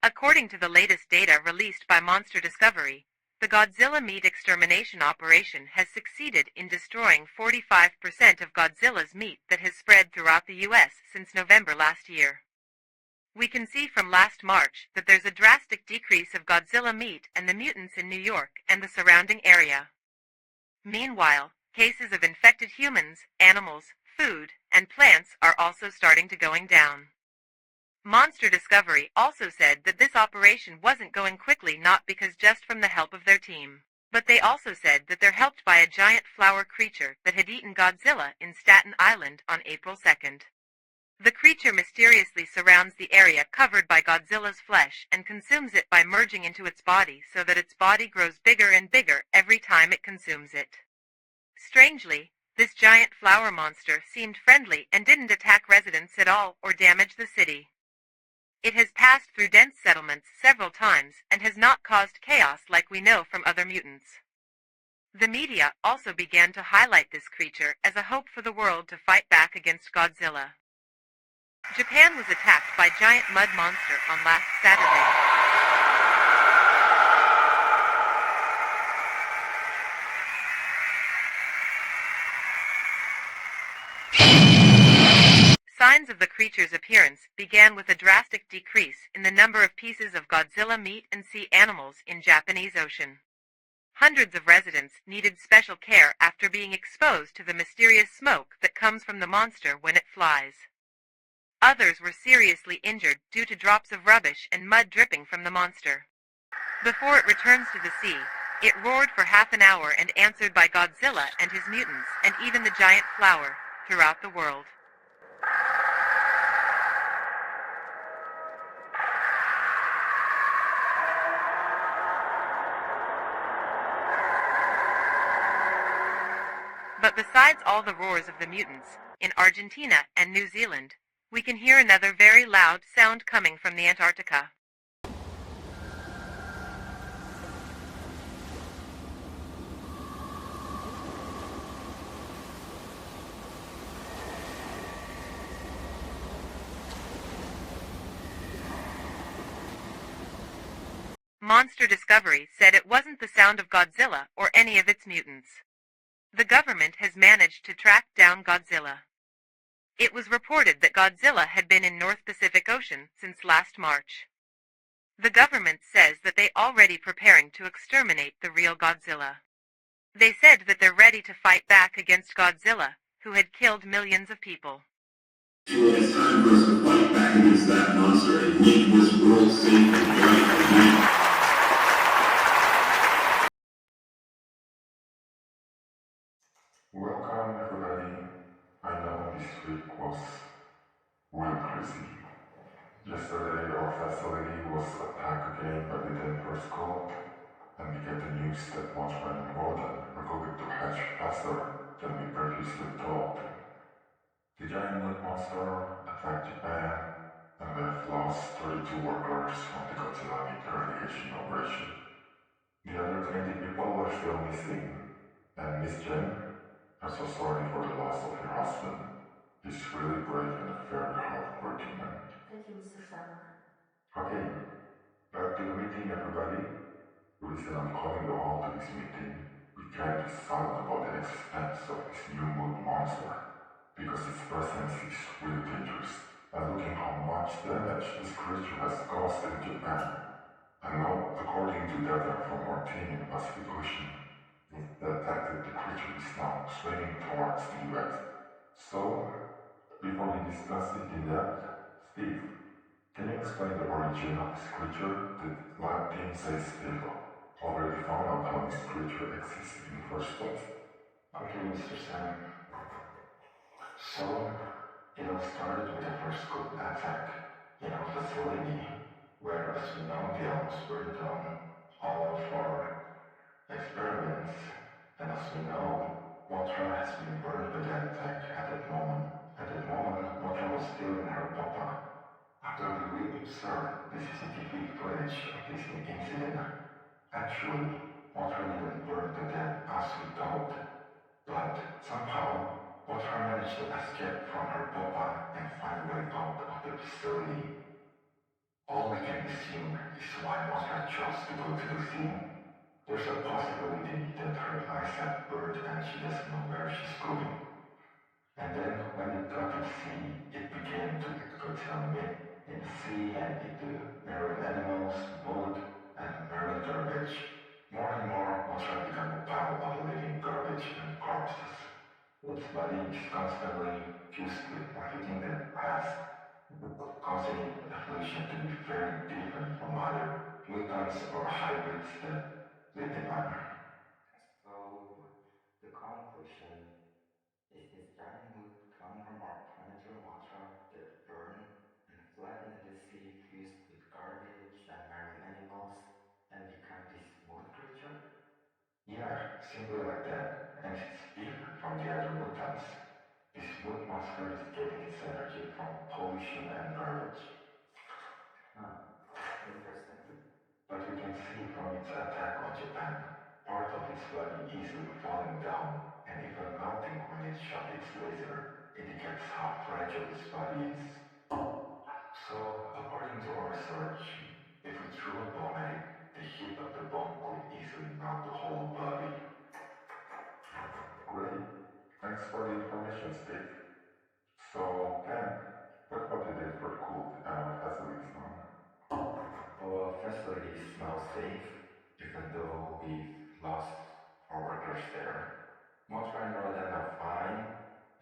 According to the latest data released by Monster Discovery, the Godzilla meat extermination operation has succeeded in destroying 45% of Godzilla's meat that has spread throughout the U.S. since November last year. We can see from last March that there's a drastic decrease of Godzilla meat and the mutants in New York and the surrounding area. Meanwhile, cases of infected humans, animals, food, and plants are also starting to going down. Monster Discovery also said that this operation wasn't going quickly, not because just from the help of their team, but they also said that they're helped by a giant flower creature that had eaten Godzilla in Staten Island on April 2nd. The creature mysteriously surrounds the area covered by Godzilla's flesh and consumes it by merging into its body so that its body grows bigger and bigger every time it consumes it. Strangely, this giant flower monster seemed friendly and didn't attack residents at all or damage the city. It has passed through dense settlements several times and has not caused chaos like we know from other mutants. The media also began to highlight this creature as a hope for the world to fight back against Godzilla. Japan was attacked by giant mud monster on last Saturday. Signs of the creature's appearance began with a drastic decrease in the number of pieces of Godzilla meat and sea animals in Japanese Ocean. Hundreds of residents needed special care after being exposed to the mysterious smoke that comes from the monster when it flies. Others were seriously injured due to drops of rubbish and mud dripping from the monster. Before it returns to the sea, it roared for half an hour and answered by Godzilla and his mutants and even the giant flower throughout the world. But besides all the roars of the mutants, in Argentina and New Zealand, we can hear another very loud sound coming from the Antarctica. Monster Discovery said it wasn't the sound of Godzilla or any of its mutants. The government has managed to track down Godzilla. It was reported that Godzilla had been in North Pacific Ocean since last March. The government says that they already preparing to exterminate the real Godzilla. They said that they're ready to fight back against Godzilla, who had killed millions of people. Well, it's time for us to fight back against that monster and make this world safe and right again. Welcome everybody. I know this week was real crazy. Yesterday our facility was attacked again by the Denver scope, and we get the news that much many more than are going to hatch faster than we previously thought. The giant mud monster attacked Japan, and we have lost 32 workers from the Godzilla meat eradication operation. The other 20 people are still missing, and Miss Jen, I'm so sorry for the loss of your husband. He's really brave and a very hard-working man. Thank you, Mr. Sam. Okay, back to the meeting, everybody. The reason I'm calling you all to this meeting, we can't be silent about the existence of this new mood monster, because its presence is really dangerous. And looking how much damage this creature has caused in Japan. And now, according to data from our team in the Pacific Ocean, we've detected the creature is now swimming towards the US. So, before we discuss it in depth, Steve, can you explain the origin of this creature? The lab team says they've already found out how this creature exists in the first place. Okay, Mr. Sam. So, It all started with the first cult attack in our facility, where, as we know, they almost burned down all of our experiments. And as we know, Motra has been burned by that attack at that moment. At that moment, Motra was still in her papa. After we re-observed the CCTV footage of this incident, actually, Motra didn't burn to death as we thought. But somehow, Motra managed to escape from her papa and find a way out of the facility. All we can assume is why Motra chose to go to the scene. There's a possibility that her eyes have burned and she doesn't know where she's going. And then when it got to the sea, it began to eat Godzilla meat in the sea and eat the marine animals, wood, and marine garbage. More and more, Mothra became a pile of living garbage and corpses. Its body is constantly fused with everything that passed, causing its evolution to be very different from other mutants or hybrids that live in Earth. So, the conclusion is this giant mood come from our planetary Mothra that burned and fled into the sea fused with garbage and marine animals and become this mood creature? Yeah, simply like that. And it's different from the other mutants. This mood monster is getting its energy from pollution and garbage. Huh, interesting. But we can see from its attack on Japan, part of its body easily falling down and even melting when it shot its laser indicates how fragile its body is. So, according to our research, if we threw a bomb at it, the heat of the bomb could easily melt the whole body. Great. Thanks for the information, Steve. So, Ken, what about the Denver cult and our facilities now? Our facility is now safe, even though we've lost our workers there. Mothra and Rodan are fine,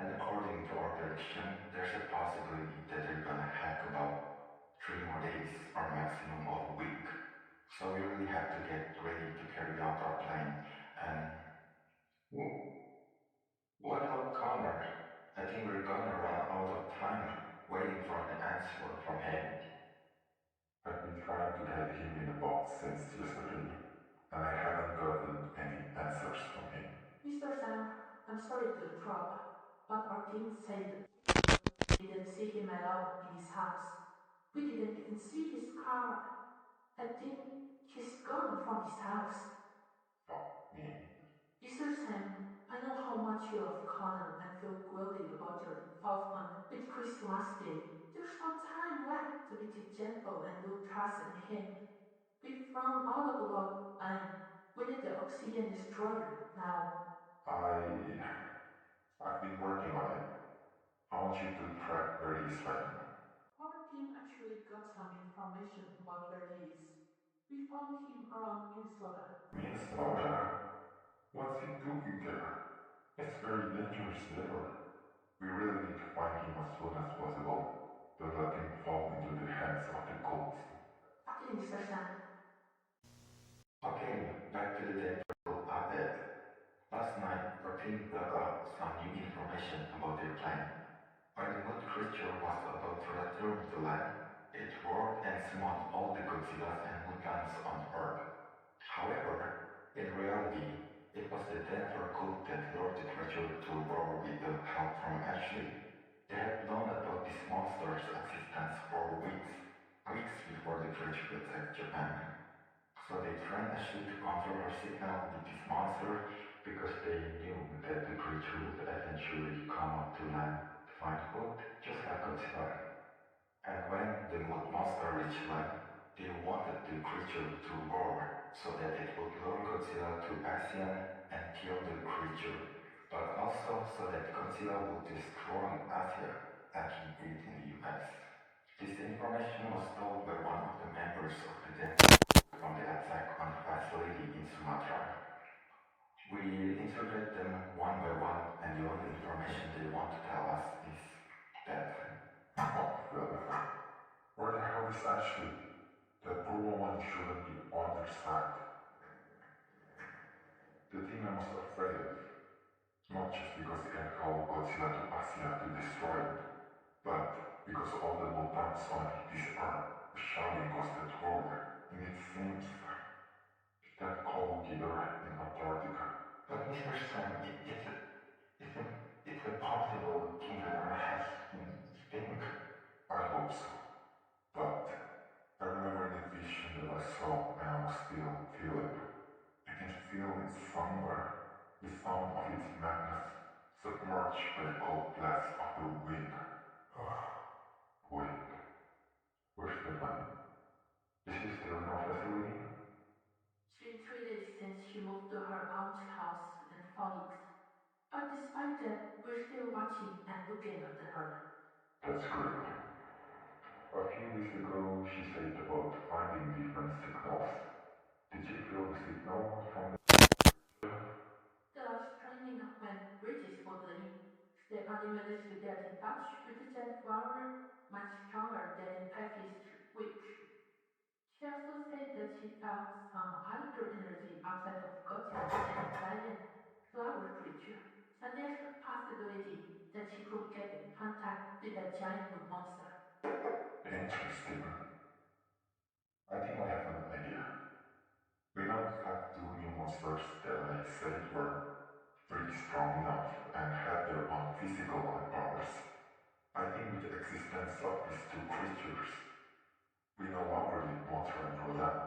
and according to our prediction, there's a possibility that they're gonna hack about 3 more days or maximum of a week. So we really have to get ready to carry out our plan. And what about Connor? I think we're gonna run out of time waiting for an answer from him. I've been trying to get him in the box since yesterday, and I haven't gotten any answers from him. Mr. Sam, I'm sorry to interrupt, but our team said they didn't see him at all in his house. We didn't even see his car. I think he's gone from his house. Fuck me. Mr. Sam, I know how much you love Connor and feel guilty about your involvement with Chris last day. There's no time left to be too gentle and lose trust in him. We've run out of blood and we need the oxygen destroyer now. I've been working on it. I want you to track where he is right now. Our team actually got some information about where he is. We found him around Minnesota. Minnesota? What's he doing there? It's very dangerous there. We really need to find him as soon as possible. Don't let him fall into the hands of the cults. Okay, Mr. Sam. Okay, back to the Denver update. Last night, our team dug up some new information about their plan. When the mood creature was about to return to land, it roared and summoned all the Godzillas and mutants on Earth. However, in reality, it was the Denver cult that lured the creature to roar with the help from Ashley. They had known about this monster's existence for weeks before the creature attacked Japan. So they trained Ashley to control her signal with this monster because they knew that the creature would eventually come up to land to find food, just like Godzilla. And when the mood monster reached land, they wanted the creature to roar so that it would lure Godzilla to ASEAN and kill the creature, but also so that Godzilla would destroy Asia like he did in the US. This information was told by one of the members of the Denver from the attack on the facility in Sumatra. We interrogate them one by one, and the only information they want to tell us is that. Oh, where the hell is Ashley? That poor woman shouldn't be on their side. The thing I'm most afraid of, not just because they can follow Godzilla to Asia to destroy it, because all the mutants on this earth are shouting us that word, and it seems that cold killer in Antarctica. But Mr. Sam, it's impossible killer has think. I hope so, but I remember in the vision that I saw when I was still Philip. I can feel it somewhere, the sound of its madness, submerged by the cold blast of the wind. Wind. Where's Stephanie? Is she still in our facility? It's been 3 days since she moved to her aunt's house in Phoenix. But despite that, we're still watching and looking after her. That's great. A few weeks ago, she said about finding different signals. Did she feel the signal from the... The last training when bridges wobbling, Stephanie managed to get in touch with the jet flower much stronger than in previous weeks. She also said that she felt some other energy outside of Godzilla and the giant flower creature. And there's a possibility that she could get in contact with that giant wood monster. Interesting. I think I have an idea. We now have two new monsters that I said were pretty strong enough and had their own physical powers. I think with the existence of these two creatures, we no longer need Mothra and Rodan.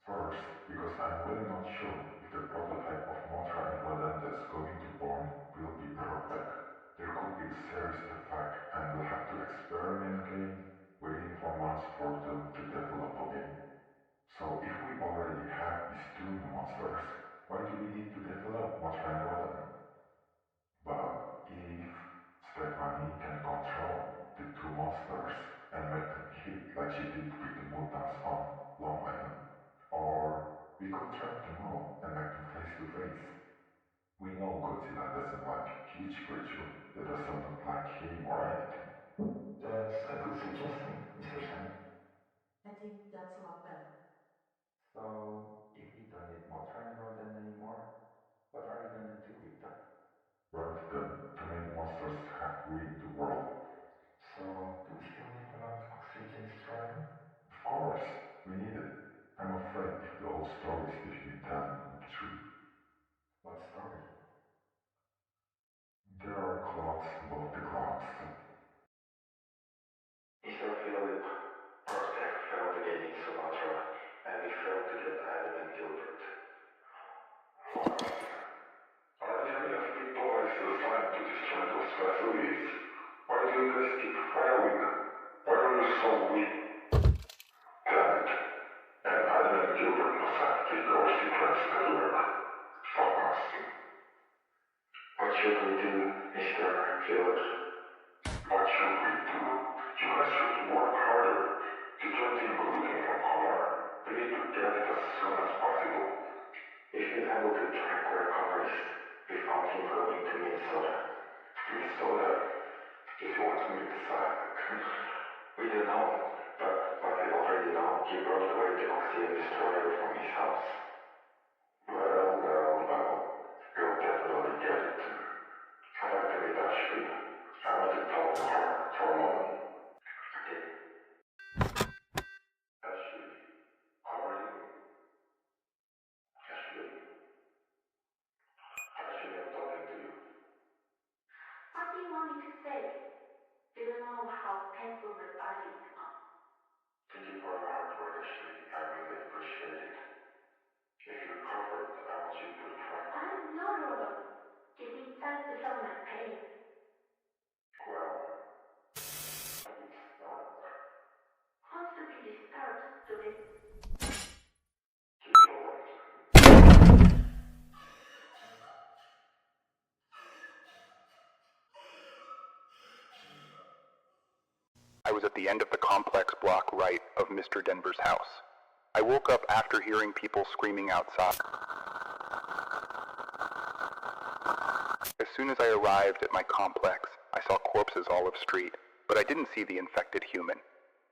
First, because I'm really not sure if the prototype of Mothra and Rodan that's going to born will be perfect. There could be a serious defect and we'll have to experiment again, waiting for months for them to develop again. So if we already have these two new monsters, why do we need to develop Mothra and Rodan? But if Stephanie can control the two monsters and make them hit like she did with the mutants on Long Island, or we could trap them all and make them face to face. We know Godzilla doesn't like huge creature that doesn't look like him or anything. That's a good suggestion, Mr. Sam. I think that's a lot better. So, if we don't need Mothra and Rodan anymore, what are we gonna do with them? Burn them. Too many monsters have ruined the world. So, do we still need another oxygen destroyer? Of course, we need it. I'm afraid if the old stories that you've been telling me are true. What story? There are clouds above the clouds. Mr. Philip, Protect failed again in Sumatra, and we failed to get Adam and Gilbert. Are there enough people assigned to destroy those facilities? Why do you guys keep failing? Why are you so weak? Damn it. And Adam and Gilbert must have leaked our secrets everywhere. Fuck us. What should we do, Mr. Philip? What should we do? You guys should work harder. Did your team go looking for Connor? We need to get it as soon as possible. We've been able to track where Connor is. We found him going to Minnesota. Minnesota? Does he want to commit suicide? We don't know, but what we already know, he brought away the oxygen destroyer from his house. Well. We'll definitely get it. I'd like to meet Ashley. I want to talk to her for a moment. Okay. Ashley, how are you? Ashley? Ashley, I'm talking to you. What do you want me to say? You don't know how painful my body is, Mom. Thank you for your hard work, Ashley. I really appreciate it. If you're covered, I want you to do the front. I'm not a robot. Give me time to feel my pain. Well, I would start. Wants to be disturbed, stupid. Keep going. I was at the end of the complex block right of Mr. Denver's house. I woke up after hearing people screaming outside. As soon as I arrived at my complex, I saw corpses all of street, but I didn't see the infected human.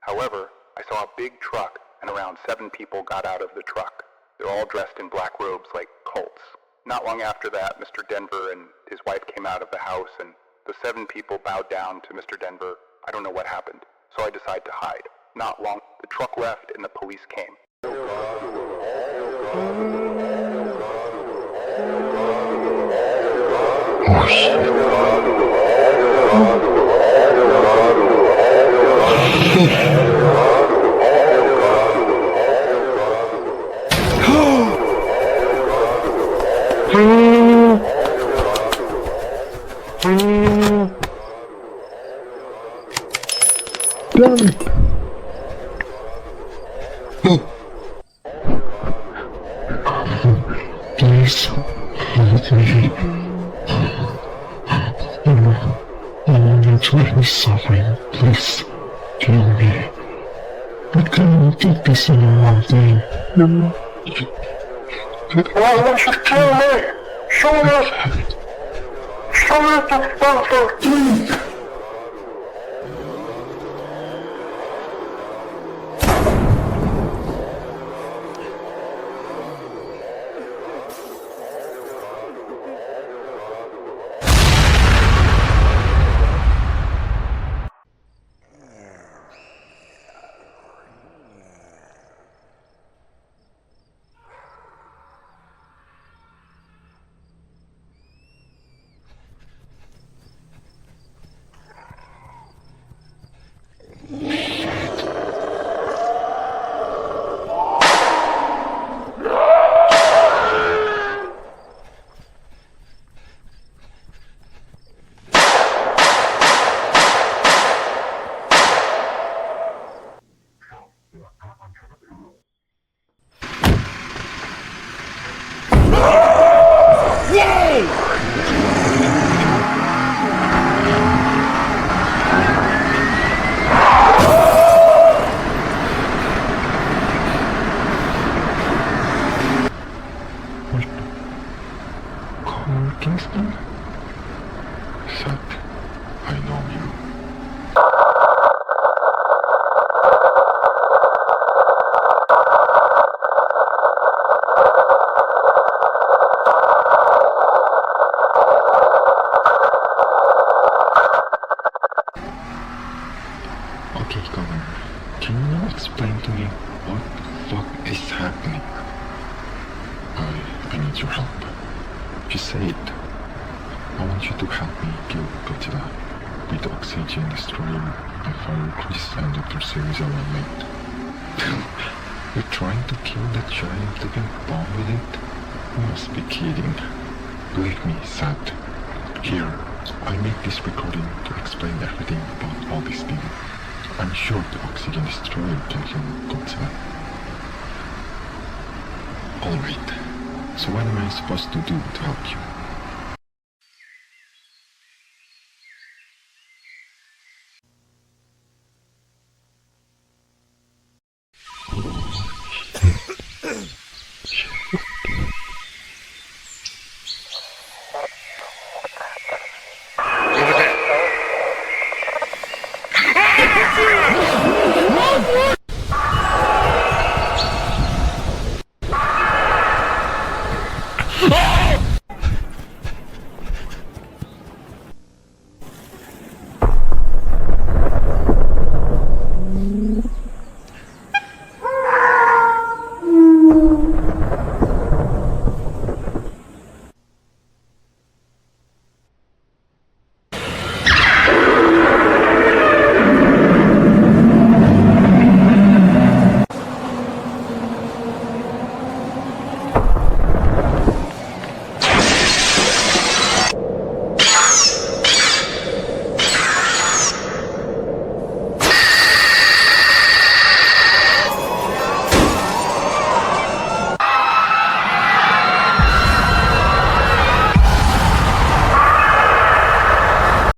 However, I saw a big truck, and around 7 people got out of the truck. They're all dressed in black robes like cults. Not long after that, Mr. Denver and his wife came out of the house, and the 7 people bowed down to Mr. Denver. I don't know what happened, so I decided to hide. Not long, the truck left and the police came. Oh shit. Please, help me. I'm truly sorry. Please, kill me. I can't take this anymore, dude. Why won't you kill me? Show me! Show me the fucker, please! Kingston? Seth, I know you. Okay, Governor, can you explain to me what the fuck is happening? I need your help. Just say it. I want you to help me kill Godzilla with the oxygen destroyer and fire Chris and Dr. Series I made. You're trying to kill that giant looking bomb with it? You must be kidding. Believe me, Sad. Here, I made this recording to explain everything about all this thing. I'm sure the oxygen destroyer can kill Godzilla. Alright, so what am I supposed to do to help you?